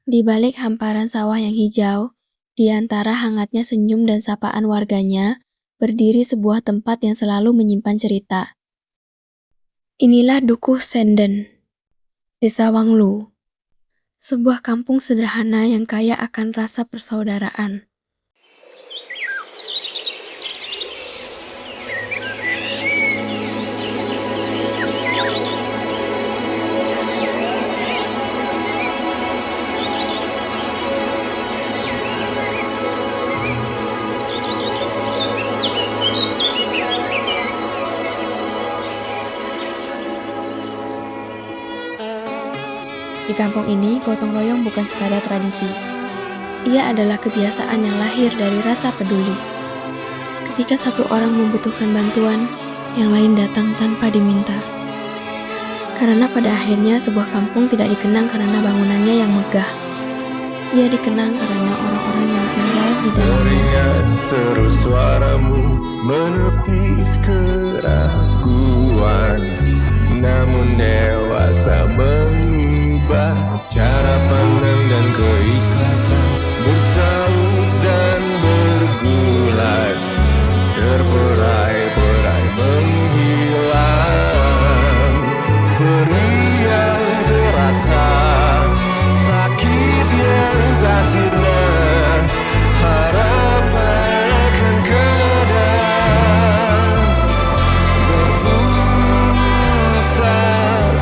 Di balik hamparan sawah yang hijau, di antara hangatnya senyum dan sapaan warganya, berdiri sebuah tempat yang selalu menyimpan cerita. Inilah Dukuh Senden, Desa Wanglu, sebuah kampung sederhana yang kaya akan rasa persaudaraan. Di kampung ini, gotong royong bukan sekadar tradisi. Ia adalah kebiasaan yang lahir dari rasa peduli. Ketika satu orang membutuhkan bantuan, yang lain datang tanpa diminta. Karena pada akhirnya sebuah kampung tidak dikenang karena bangunannya yang megah. Ia dikenang karena orang-orang yang tinggal di dalamnya. Teringat seru suaramu menepis keraguan, namun dewasa mengubah cara pandang dan keikhlasan, bersaut dan bergulat, terperai-perai menghilang. Perih yang terasa, sakit yang tak sirna, harapan akan kedap berputar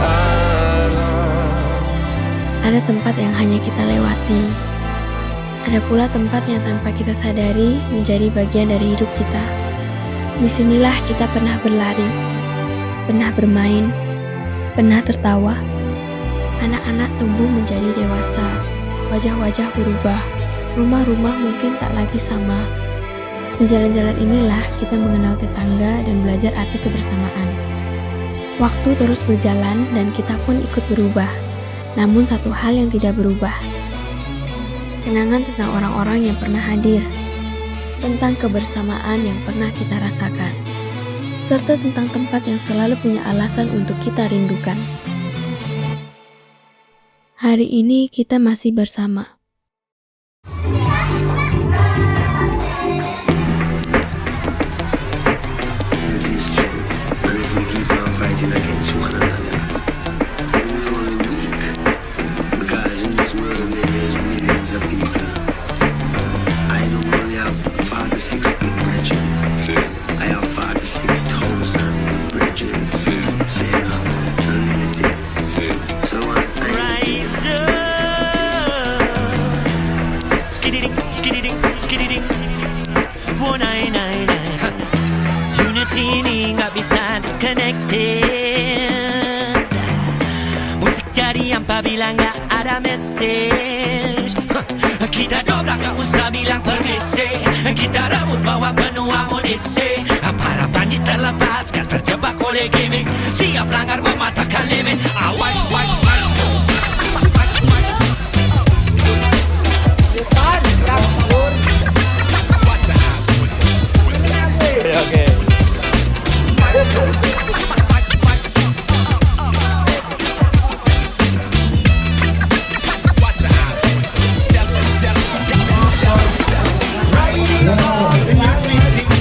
arah. Ada tempat yang hanya kita lewati. Ada pula tempat yang tanpa kita sadari menjadi bagian dari hidup kita. Disinilah kita pernah berlari, pernah bermain, pernah tertawa. Anak-anak tumbuh menjadi dewasa, wajah-wajah berubah, rumah-rumah mungkin tak lagi sama. Di jalan-jalan inilah kita mengenal tetangga dan belajar arti kebersamaan. Waktu terus berjalan dan kita pun ikut berubah. Namun satu hal yang tidak berubah, kenangan tentang orang-orang yang pernah hadir, tentang kebersamaan yang pernah kita rasakan, serta tentang tempat yang selalu punya alasan untuk kita rindukan. Hari ini kita masih bersama. This is strength, and if we keep on fighting against one another, then we're only weak. Because in this world where there's millions of people, I don't only have 46 good brethren, I have 46,000 good brethren. So you know, unlimited. So I Rise up, skididing, skididing, skididing. 1999. Unity ini nggak bisa disconnected. Musik dari apabila nggak ada message. Kita dobrak gak usah bilang permisi. Kita rebut bawa penuh amunisi. Para bandit terlepas kan terjebak oleh gimmick. Siap langgar mematahkan limit. White.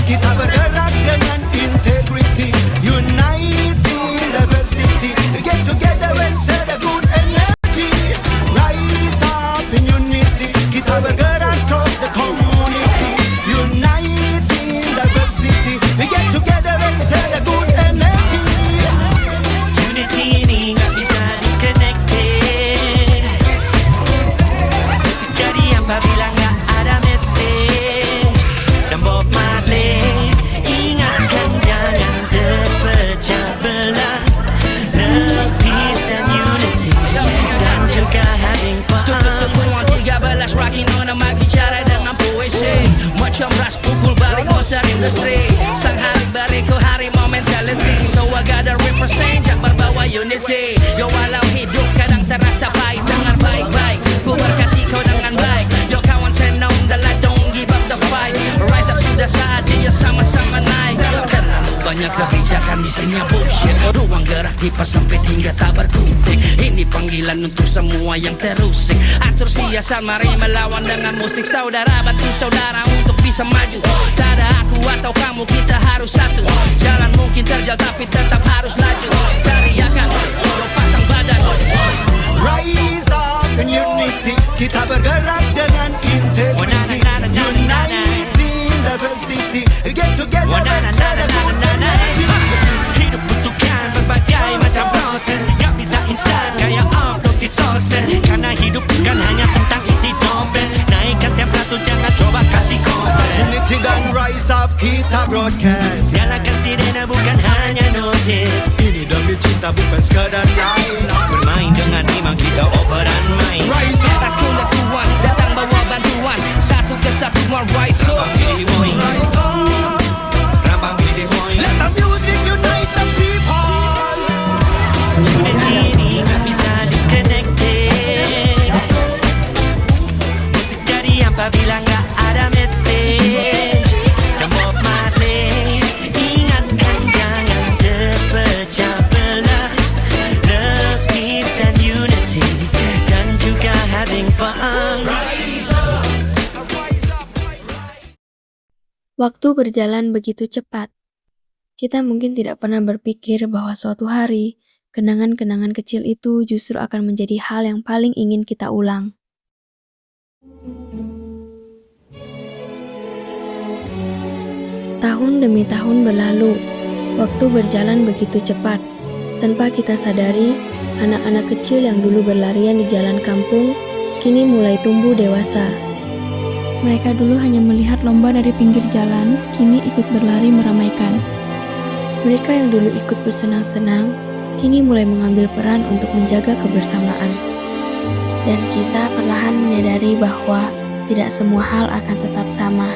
Kita bergerak dengan integrity, uniting diversity. We get together and set a good energy. Rise up in unity. Kita bergerak across the community, uniting diversity. We get together and set a good energy. Unity ini nggak bisa disconnected. Musik dari apabila nggak ada message. Dan Bob Marley ingatkan jangan terpecah belah. Love, peace and unity, dan juga having fun. Tuan 13 rocking on a mic, bicara dengan puisi. Macam ras pukul balik monster industri. Sang hari beriku harimau mentality. So I gotta represent, jak berbawa unity. Yo walau hidup kadang terasa pahit, dengar baik-baik. Ku berkati kau dengan baik. Yo kawan senang the light, don't give up the fight. Rise up sudah saatnya sama-sama naik. Terlalu banyak punya kebijakan isinya bullshit. Ruang gerak kipas sempit hingga tak berkutik. Ini panggilan untuk semua yang terusik. Atur siasat mari melawan dengan musik. Saudara bantu saudara untuk bisa maju. Tak ada aku atau kamu, kita harus satu. Jalan mungkin terjal tapi tetap harus laju. Teriakan, lo pasang badan. Rise up in unity, kita bergerak dengan integrity. Uniting diversity, get together and set a good energy. Hidup butuhkan berbagai macam proses. Gak bisa instan kayak upload di sosmed. Karena hidup bukan hanya tentang isi dompet. Naikkan temperatur, jangan coba kasih komen. Unity dan rise up, kita broadcast. Nyalakan sirene bukan hanya notif. Ini demi cinta bukan sekadar lain. Bermain dengan iman kita operan main. Rise up, Raskul dan tuan datang bawa bantuan. Satu kesatuan rise up. rise up. Rambang pilih boy. Let the music unite the people. Unity ini gak bisa disconnected. Musik dari apabila gak ada message. Dan Bob Marley ingatkan jangan terpecah belah. Love, peace dan unity, dan juga having fun. Waktu berjalan begitu cepat. Kita mungkin tidak pernah berpikir bahwa suatu hari, kenangan-kenangan kecil itu justru akan menjadi hal yang paling ingin kita ulang. Tahun demi tahun berlalu, waktu berjalan begitu cepat. Tanpa kita sadari, anak-anak kecil yang dulu berlarian di jalan kampung, kini mulai tumbuh dewasa. Mereka dulu hanya melihat lomba dari pinggir jalan, kini ikut berlari meramaikan. Mereka yang dulu ikut bersenang-senang, kini mulai mengambil peran untuk menjaga kebersamaan. Dan kita perlahan menyadari bahwa tidak semua hal akan tetap sama.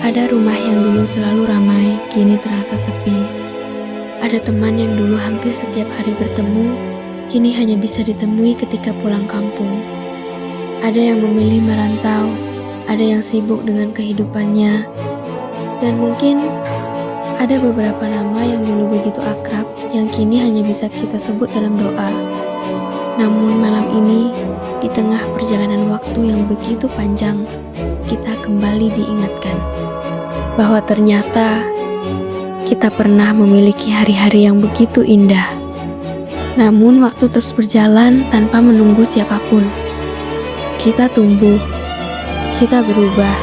Ada rumah yang dulu selalu ramai, kini terasa sepi. Ada teman yang dulu hampir setiap hari bertemu, kini hanya bisa ditemui ketika pulang kampung. Ada yang memilih merantau, ada yang sibuk dengan kehidupannya, dan mungkin ada beberapa nama yang dulu begitu akrab yang kini hanya bisa kita sebut dalam doa. Namun malam ini, di tengah perjalanan waktu yang begitu panjang, kita kembali diingatkan bahwa ternyata kita pernah memiliki hari-hari yang begitu indah. Namun waktu terus berjalan tanpa menunggu siapapun. Kita tumbuh, kita berubah,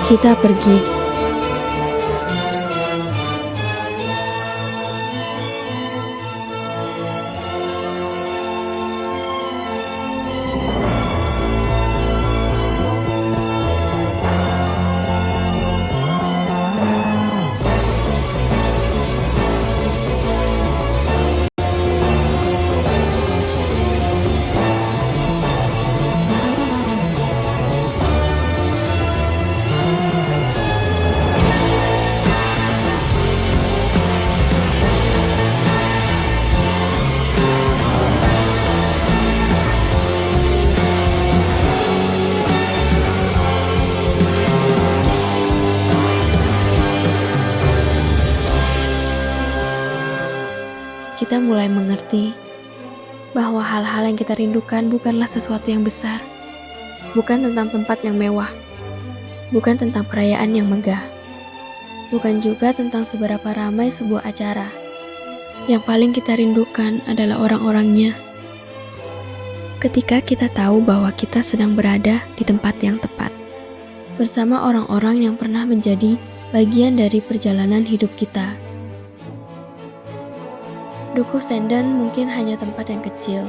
kita pergi. Kita mulai mengerti bahwa hal-hal yang kita rindukan bukanlah sesuatu yang besar, bukan tentang tempat yang mewah, bukan tentang perayaan yang megah, bukan juga tentang seberapa ramai sebuah acara. Yang paling kita rindukan adalah orang-orangnya. Ketika kita tahu bahwa kita sedang berada di tempat yang tepat, bersama orang-orang yang pernah menjadi bagian dari perjalanan hidup kita. Dukuh Senden mungkin hanya tempat yang kecil,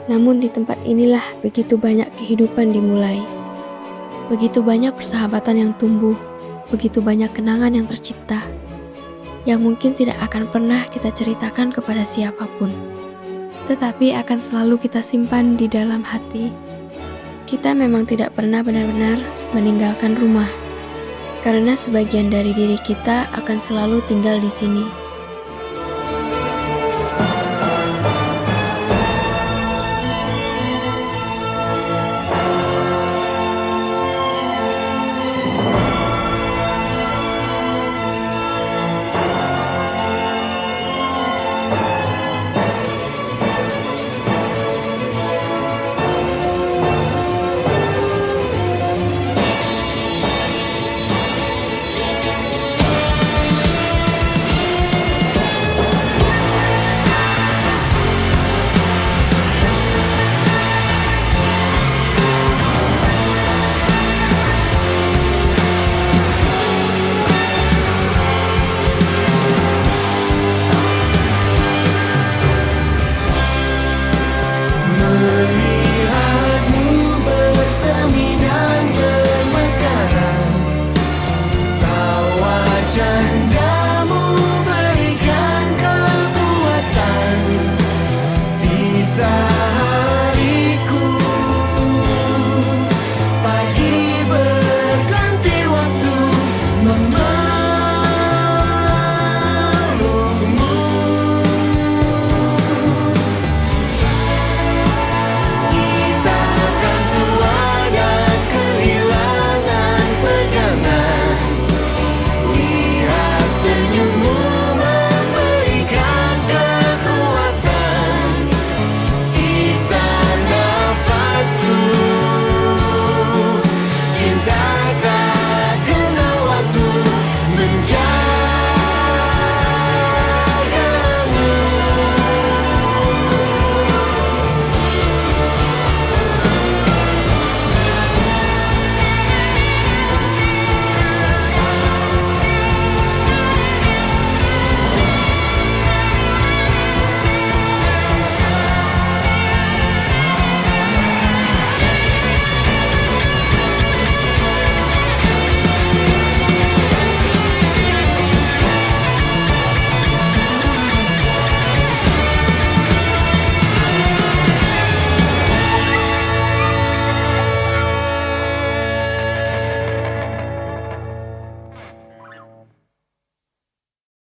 namun di tempat inilah begitu banyak kehidupan dimulai. Begitu banyak persahabatan yang tumbuh, begitu banyak kenangan yang tercipta, yang mungkin tidak akan pernah kita ceritakan kepada siapapun, tetapi akan selalu kita simpan di dalam hati. Kita memang tidak pernah benar-benar meninggalkan rumah, karena sebagian dari diri kita akan selalu tinggal di sini.